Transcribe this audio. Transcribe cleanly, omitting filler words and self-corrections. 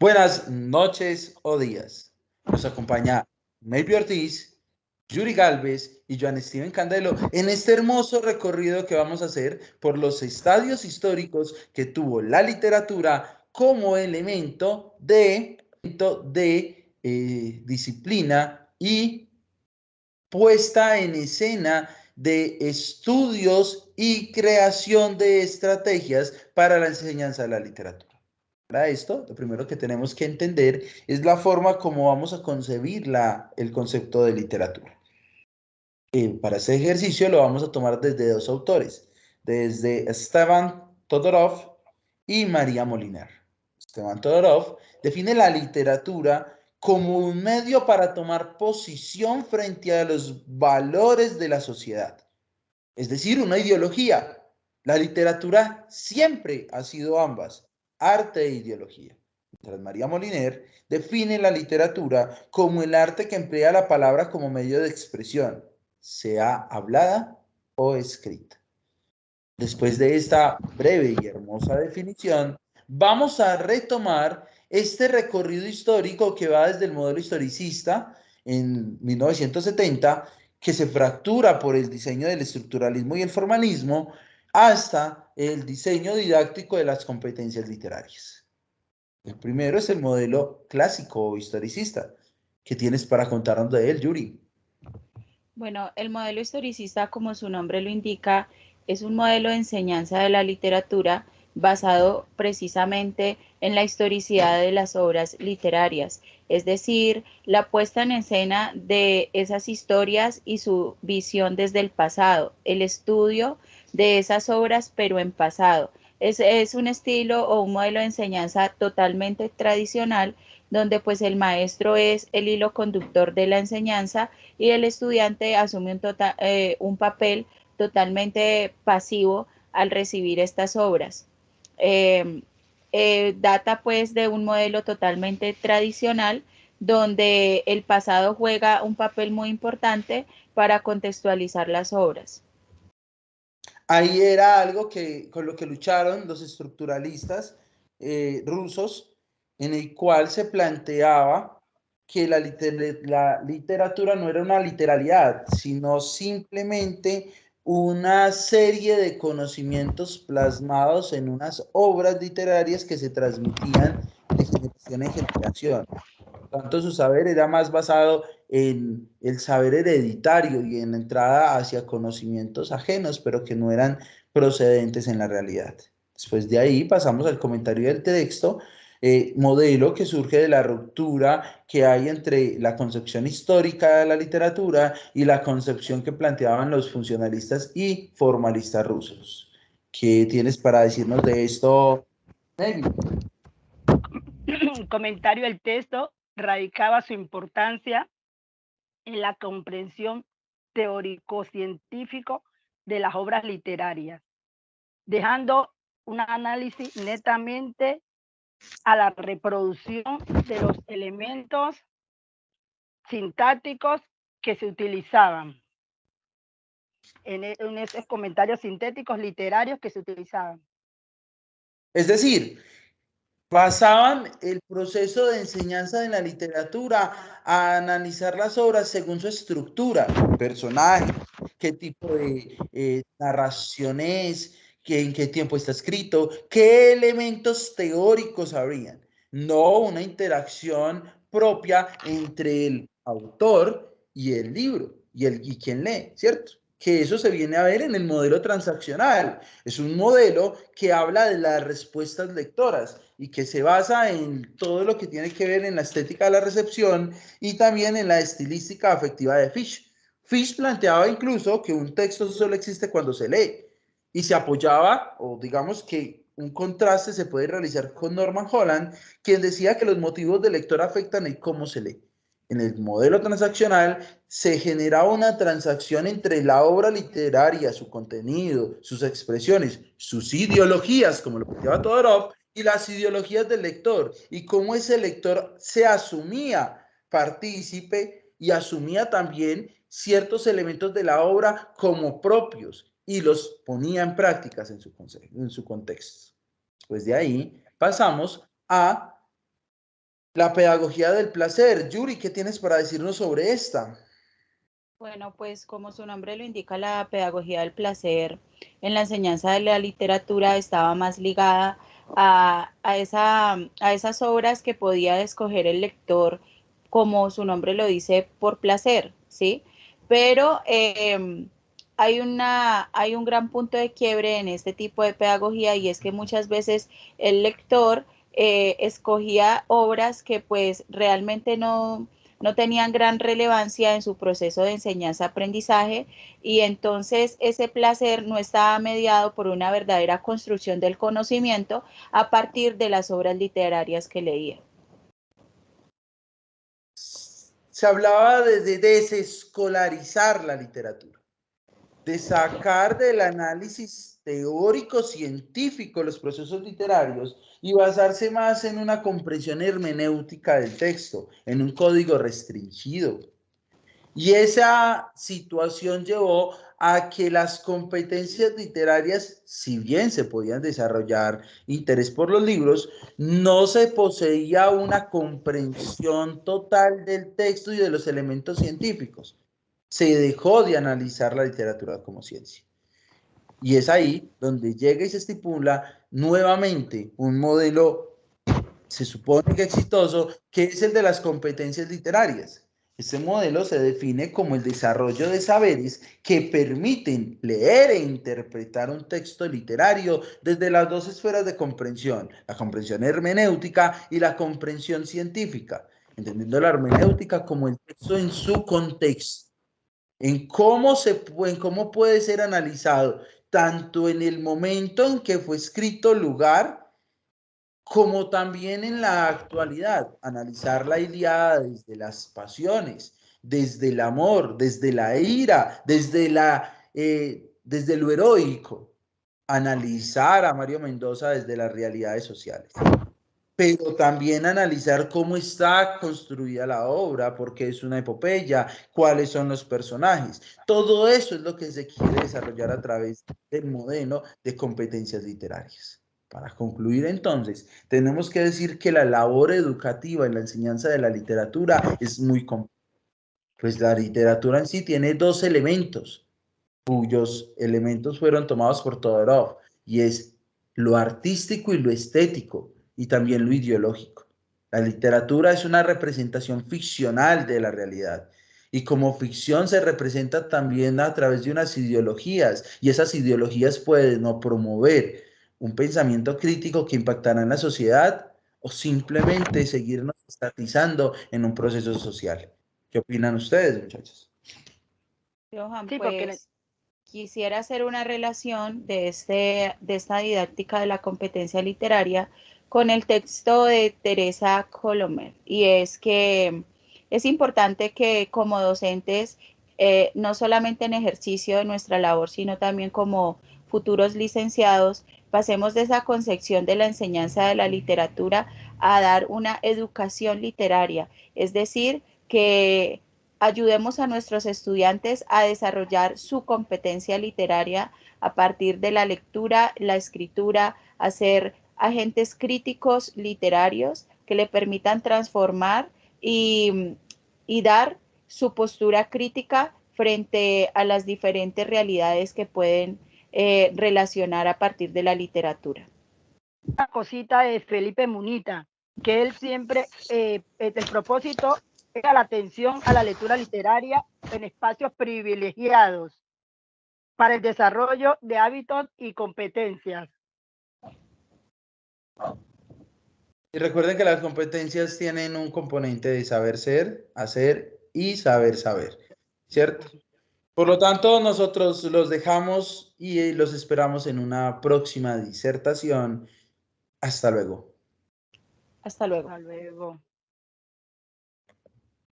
Buenas noches o días. Nos acompaña Maybe Ortiz, Yuri Galvez y Joan Steven Candelo en este hermoso recorrido que vamos a hacer por los estadios históricos que tuvo la literatura como elemento de disciplina y puesta en escena de estudios y creación de estrategias para la enseñanza de la literatura. Para esto, lo primero que tenemos que entender es la forma como vamos a concebir el concepto de literatura. Para este ejercicio lo vamos a tomar desde dos autores, desde Stefan Todorov y María Moliner. Stefan Todorov define la literatura como un medio para tomar posición frente a los valores de la sociedad, es decir, una ideología. La literatura siempre ha sido ambas, arte e ideología. Mientras María Moliner define la literatura como el arte que emplea la palabra como medio de expresión, sea hablada o escrita. Después de esta breve y hermosa definición, vamos a retomar este recorrido histórico que va desde el modelo historicista en 1970, que se fractura por el diseño del estructuralismo y el formalismo, hasta el diseño didáctico de las competencias literarias. El primero es el modelo clásico o historicista. ¿Qué tienes para contarnos de él, Yuri? Bueno, el modelo historicista, como su nombre lo indica, es un modelo de enseñanza de la literatura basado precisamente en la historicidad de las obras literarias, es decir, la puesta en escena de esas historias y su visión desde el pasado, el estudio de esas obras pero en pasado. Es un estilo o un modelo de enseñanza totalmente tradicional donde pues el maestro es el hilo conductor de la enseñanza y el estudiante asume un papel totalmente pasivo al recibir estas obras. Eh, Data pues de un modelo totalmente tradicional donde el pasado juega un papel muy importante para contextualizar las obras. Ahí era algo que con lo que lucharon los estructuralistas rusos, en el cual se planteaba que la literatura no era una literalidad, sino simplemente una serie de conocimientos plasmados en unas obras literarias que se transmitían de generación en generación. Tanto su saber era más basado en el saber hereditario y en la entrada hacia conocimientos ajenos, pero que no eran procedentes en la realidad. Después de ahí pasamos al comentario del texto, modelo que surge de la ruptura que hay entre la concepción histórica de la literatura y la concepción que planteaban los funcionalistas y formalistas rusos. ¿Qué tienes para decirnos de esto, Nelly? Comentario del texto radicaba su importancia en la comprensión teórico-científico de las obras literarias, dejando un análisis netamente a la reproducción de los elementos sintácticos que se utilizaban en esos comentarios sintéticos literarios que se utilizaban. Es decir, pasaban el proceso de enseñanza de la literatura a analizar las obras según su estructura, personaje, qué tipo de narración es, en qué tiempo está escrito, qué elementos teóricos habrían, no una interacción propia entre el autor y el libro y quien lee, ¿cierto? Que eso se viene a ver en el modelo transaccional. Es un modelo que habla de las respuestas lectoras y que se basa en todo lo que tiene que ver en la estética de la recepción y también en la estilística afectiva de Fish. Fish planteaba incluso que un texto solo existe cuando se lee y se apoyaba, o digamos que un contraste se puede realizar con Norman Holland, quien decía que los motivos del lector afectan en cómo se lee. En el modelo transaccional se generaba una transacción entre la obra literaria, su contenido, sus expresiones, sus ideologías, como lo planteaba Todorov, y las ideologías del lector, y cómo ese lector se asumía partícipe y asumía también ciertos elementos de la obra como propios y los ponía en prácticas en su contexto. Pues de ahí pasamos a La pedagogía del placer. Yuri, ¿qué tienes para decirnos sobre esta? Bueno, pues como su nombre lo indica, la pedagogía del placer en la enseñanza de la literatura estaba más ligada a esas obras que podía escoger el lector, como su nombre lo dice, por placer, ¿sí? Pero hay un gran punto de quiebre en este tipo de pedagogía y es que muchas veces el lector escogía obras que pues realmente no tenían gran relevancia en su proceso de enseñanza-aprendizaje y entonces ese placer no estaba mediado por una verdadera construcción del conocimiento a partir de las obras literarias que leía. Se hablaba de desescolarizar la literatura, de sacar del análisis teórico científico los procesos literarios y basarse más en una comprensión hermenéutica del texto, en un código restringido. Y esa situación llevó a que las competencias literarias, si bien se podían desarrollar interés por los libros, no se poseía una comprensión total del texto y de los elementos científicos. Se dejó de analizar la literatura como ciencia. Y es ahí donde llega y se estipula nuevamente un modelo, se supone que exitoso, que es el de las competencias literarias. Este modelo se define como el desarrollo de saberes que permiten leer e interpretar un texto literario desde las dos esferas de comprensión, la comprensión hermenéutica y la comprensión científica, entendiendo la hermenéutica como el texto en su contexto, en cómo puede ser analizado tanto en el momento en que fue escrito, lugar, como también en la actualidad, analizar la Ilíada desde las pasiones, desde el amor, desde la ira, desde lo heroico, analizar a Mario Mendoza desde las realidades sociales, pero también analizar cómo está construida la obra, por qué es una epopeya, cuáles son los personajes. Todo eso es lo que se quiere desarrollar a través del modelo de competencias literarias. Para concluir entonces, tenemos que decir que la labor educativa en la enseñanza de la literatura es muy compleja, pues la literatura en sí tiene dos elementos, cuyos elementos fueron tomados por Todorov, y es lo artístico y lo estético, y también lo ideológico. La literatura es una representación ficcional de la realidad, y como ficción se representa también a través de unas ideologías, y esas ideologías pueden o promover un pensamiento crítico que impactará en la sociedad, o simplemente seguirnos estatizando en un proceso social. ¿Qué opinan ustedes, muchachos? Johan, Sí, porque pues quisiera hacer una relación de esta didáctica de la competencia literaria con el texto de Teresa Colomer. Y es que es importante que como docentes, no solamente en ejercicio de nuestra labor, sino también como futuros licenciados, pasemos de esa concepción de la enseñanza de la literatura a dar una educación literaria. Es decir, que ayudemos a nuestros estudiantes a desarrollar su competencia literaria a partir de la lectura, la escritura, a ser agentes críticos literarios que le permitan transformar y dar su postura crítica frente a las diferentes realidades que pueden relacionar a partir de la literatura. una cosita de Felipe Munita, que él siempre, el propósito era la atención a la lectura literaria en espacios privilegiados para el desarrollo de hábitos y competencias. Y recuerden que las competencias tienen un componente de saber ser, hacer y saber saber, ¿cierto? Por lo tanto, nosotros los dejamos y los esperamos en una próxima disertación. Hasta luego. Hasta luego. Hasta luego.